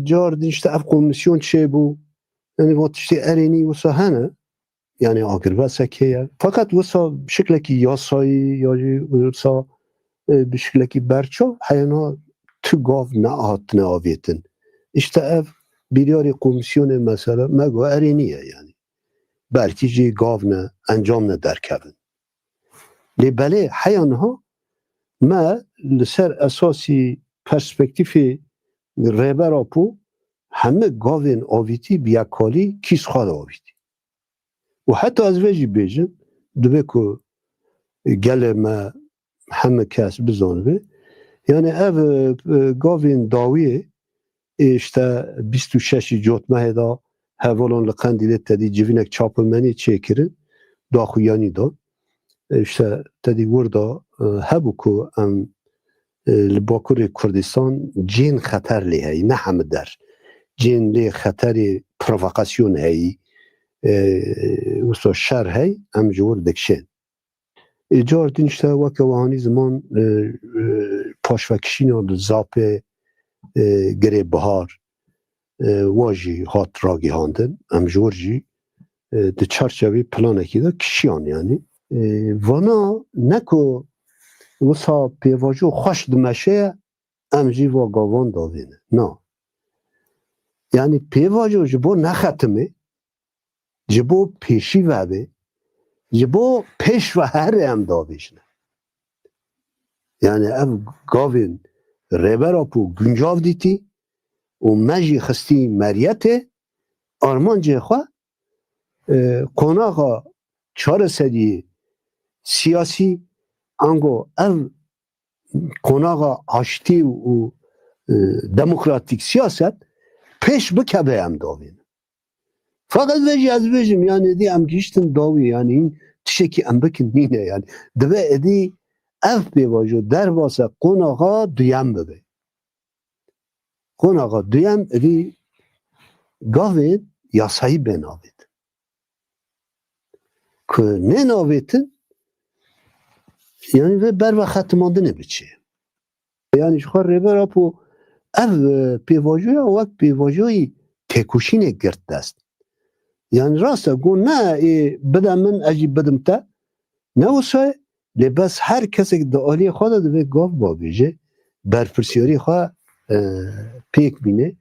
جار دینشت اف کمیسیون چه بو یعنی وقتی ارینی وسا هنه yani agirveseke fakat wisa bişiklekî yasayî ya jî wisa bişiklekî berçav heyana tu gav nehatine avêtin. İşte ev biryarê komisyonê mesela me got erê niye yani. Belkî jî gav ne encam ne derkevin. Lê belê heya niha me li ser esasî perspektîfê rêbera pû heme gavên avîtî bi yekalî kîsxwe de avîtî. و حتی از ویجی بیجم دوبه که گله ما همه کس بزنه یعنی او گاوین داویه işte 26 جوتمه دا هوالان لقندیده تدی جوینک چاپمنی چیکرین داخو یانی دا işte تدی وردا هبو که ام لباکور کردستان جین خطر لی هی نه همه در جین لی خطر پروفاکاسیون هی وسط شهر هی ام جور دکشن. جار دینشته وقت وانی زمان پاشوکشین و زاپه گره بهار واجی هات راگی هاندن ام جور جی ده چرچوی پلانه کی دا کشیان یعنی وانا نکو وسا پیواجو خوش دمشه ام جی و گاوان داوینه نه یعنی پیواجو جبو نختمه جبو پیشی وبه جبو پیش و هر هم داویشنه یعنی اف گاوین ریبر اپو گنجاو دیتی و مجی خستی مریته آرمان جه خواه قناغا چار سری سیاسی انگو اف قناغا آشتی و دموکراتیک سیاست پیش بکبه هم داوین فقط وجه از وجم یعنی دی ام گیشتن داوی یعنی این تشکی ام بکن نینه یعنی دوه ادی اف بیواجو در واسه قناغا دویم ببه قناغا دویم ادی گاوین یاسایی بناوید که نه ناویدن یعنی و بر و ختمانده نبیچه یعنی شخوار ریبر اپو اف بیواجوی وقت بیواجوی تکوشینه گرد دست yani rasta go ne bida min ecî bidim te ne wisa lê bes her kesek di aliyê xwe de divê gav babêje berpirsyarî xwe pêk bîne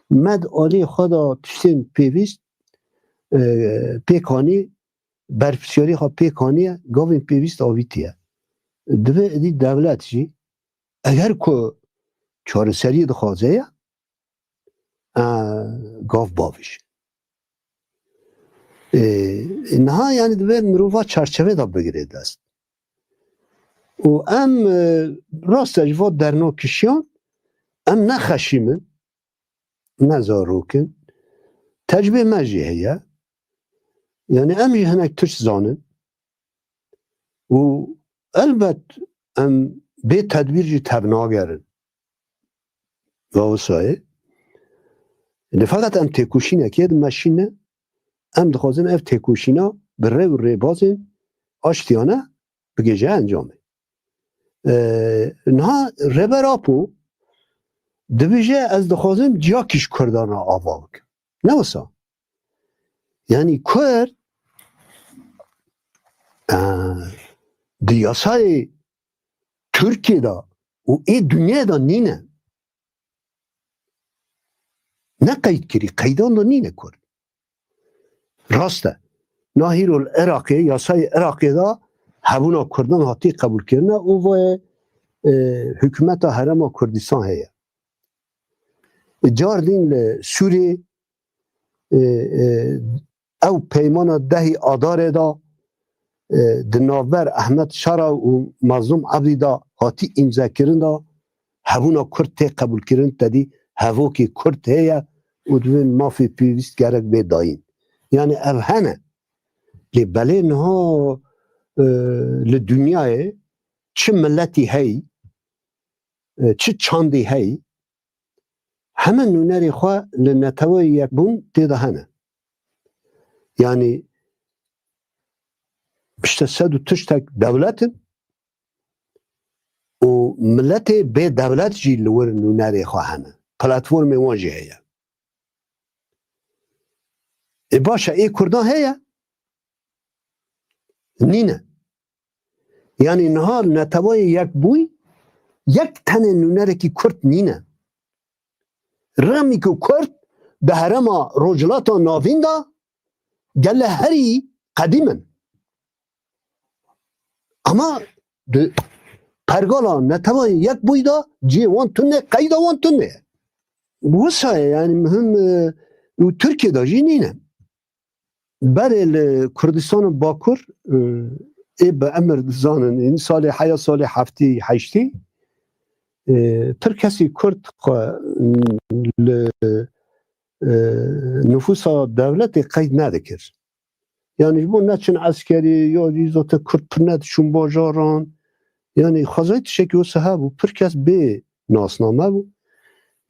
me di aliyê xwe de tiştên pêwîst pêk anî berpirsyarî xwe pêk anîye gavên pêwîst avîtiye divê êdî dewlet jî eger ku çareseriyê dixwaze ye gav bavêje نها یعنی دوی مروفا چرچوه دا بگیره دست و ام راست اجوا در نو کشیان ام نخشیمن نزاروکن تجربه مجی هیا یعنی ام هنک تش زانن و البت ام به تدبیر جی تبناگرن و وسایه فقط ام تکوشینه که ماشینه ام دخوازن اف تکوشینا بره و ره بازن آشتیانه بگیجه انجامه نها ربر آپو دویجه از دخوازن جاکیش کردان را آوا بکن نوسا یعنی کرد دیاسای ترکیه دا و ای دنیا دا نینه نه قید کری قیدان دا نینه کرد راسته ناهیر العراقی یاسای عراقی دا هبونا کردن هاتی قبول کرنه او و حکومت حرم کردستان هیا جاردین سوری او پیمان دهی آدار دا دناور احمد شارا و مظلوم عبدی دا هاتی امضا کرن دا هبونا کرد تی قبول کرن تدی هوو که کرد هیا و دوین مافی پیویست گرک به داین yani ev hene li belê niha li dünyayê çi milletî hey çi çandî hey heme nûnerê xwe li neteweyê yekbûn tê de hene yani işte sed û tiştek dewletin û milletê bê dewlet jî li wir nûnerê xwe hene پلتفرم واجه هیا باشه ای کردان هیا نینه یعنی نهار نتوای یک بوی یک تن نونره که کرد نینه رمی که کرد به هرم رجلات ناوین دا گل هری قدیمن اما پرگالا نتوای یک بوی دا جی وان تونه قیدا وان تونه بوسا یعنی مهم ترکیه دا جی نینه برای کردستان باکور ای به امر زانن این سال حیا سال هفتی هشتی پر کسی کرد نفوس دولت قید نده یعنی بو نچن عسکری یا ریزات کرد پرند شون باجاران یعنی خواهد شکل و صحب پر کس به ناسنامه بود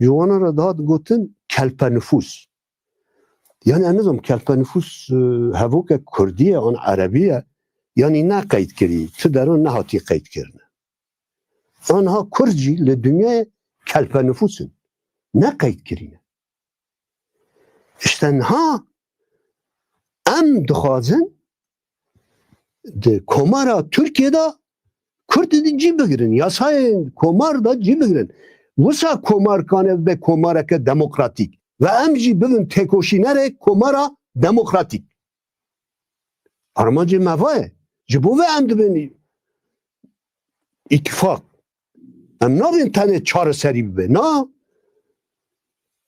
جوانا را داد گوتن کلپ نفوس یعنی انظام کلپ نفوس هوا که کردیه آن عربیه یعنی نه قید کردی تو در اون نهاتی قید کردن آنها کردی لدنیا کلپ نفوسن نه قید کردن اشتنها ام دخوازن ده کمارا ترکیه دا کرد دی جی بگیرن یاسای کمار دا جی بگیرن وسا کمار کانه به کماره که دموکراتیک و ام جی بگن تکوشی نره کمارا دموکراتیک ارمانجی مواه جبوه ام دبینی اتفاق ام نابین تنه چار سری ببه نه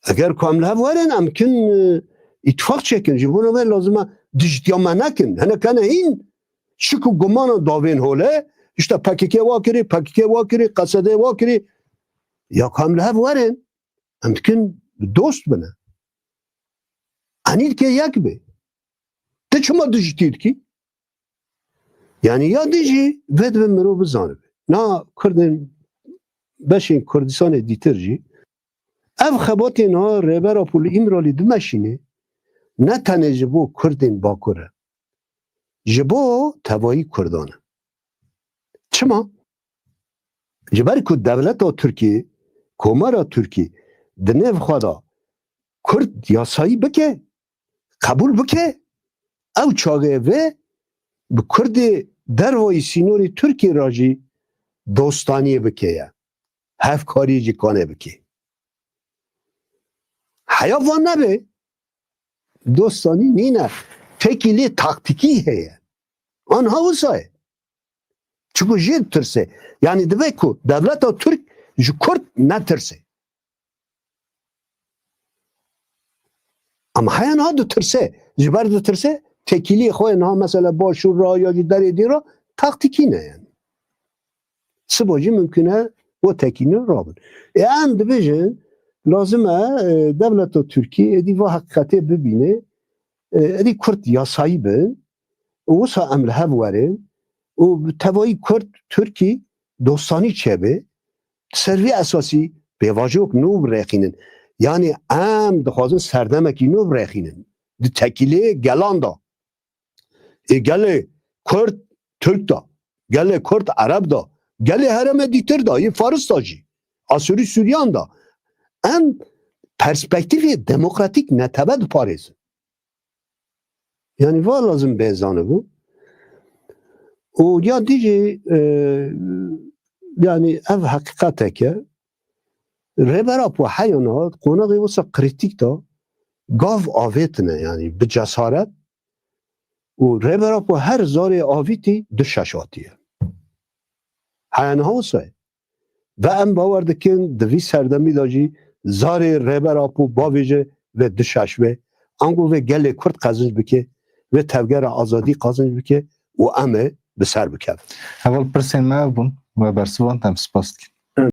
اگر کامله وارن امکن اتفاق چکن جبونه به لازمه دیجتیامه نکن هنه کنه این شکو گمان داوین هوله işte PKK واکری قصده واکری یا کامله وارن امکن دوست بنه انید که یک به ده چما دیجتید کی yani ya dici ved ve mero bizanı na kurdin beşin Kurdistan editirci ev xebatê na rêbera pul İmralî dimeşîne ne tenê ji bo Kurdên Bakurê ji bo tevayî Kurdan e çima ji ber ku devleta Tirkiye komara Tirkiye di nêv xwe da Kurd yasayî bike qebûl bike ew çavê vê bi Kurdê dervayî sînorê Tirkiye ra jî dostaniyê bike ye hevkariyê jî kane bike heya van nebe dostanî nîne tekî lê taktikî heye anha wisa ye çikû jê tirse yani dibe ku devleta Türk ji Kurd netirse ama heya niha ditirse ji ber ditirse tekîliyê xwe niha mesela başûr ra ya jî derê dî ra taktikî ne yani siba jî mümkün e o tekînî rabin em dibêjin lazım e devleta Tirkiye êdî va heqîqetê bibîne êdî Kurd yasayî bin wisa em li hev werin û bi tevayî Kurd Tirkî dostanî çebe servî esasî pêvajok nû birêxînin yani em dixwazin serdemekî nû birêxînin di tekîlê gelan da gelê Kurd Türk da gelê Kurd Arab da gelê hereme dîtir da yê Faris da jî Asûrî Sûriyan da em perspektifê demokratîk netebe diparêzin yani va lazım bêzanî bû û ya dîjî yani ev heqîqeteke rêbera ku heya niha qonaqê wisa kritik da gav avêtine yani bi cesaret û rêbera ku her zarê avîtî du şeşatiye heya niha wisa ye ve em bawer dikin di vî serdemî da jî zarê rêbera ku bavê jî ve du şeş ve ango ve gelê Kurd qezinc bike ve tevgera azadî qezinc bike û em ê bi ser bikevin Evel pirsên me ev bûn we bersivan tem spas dikin.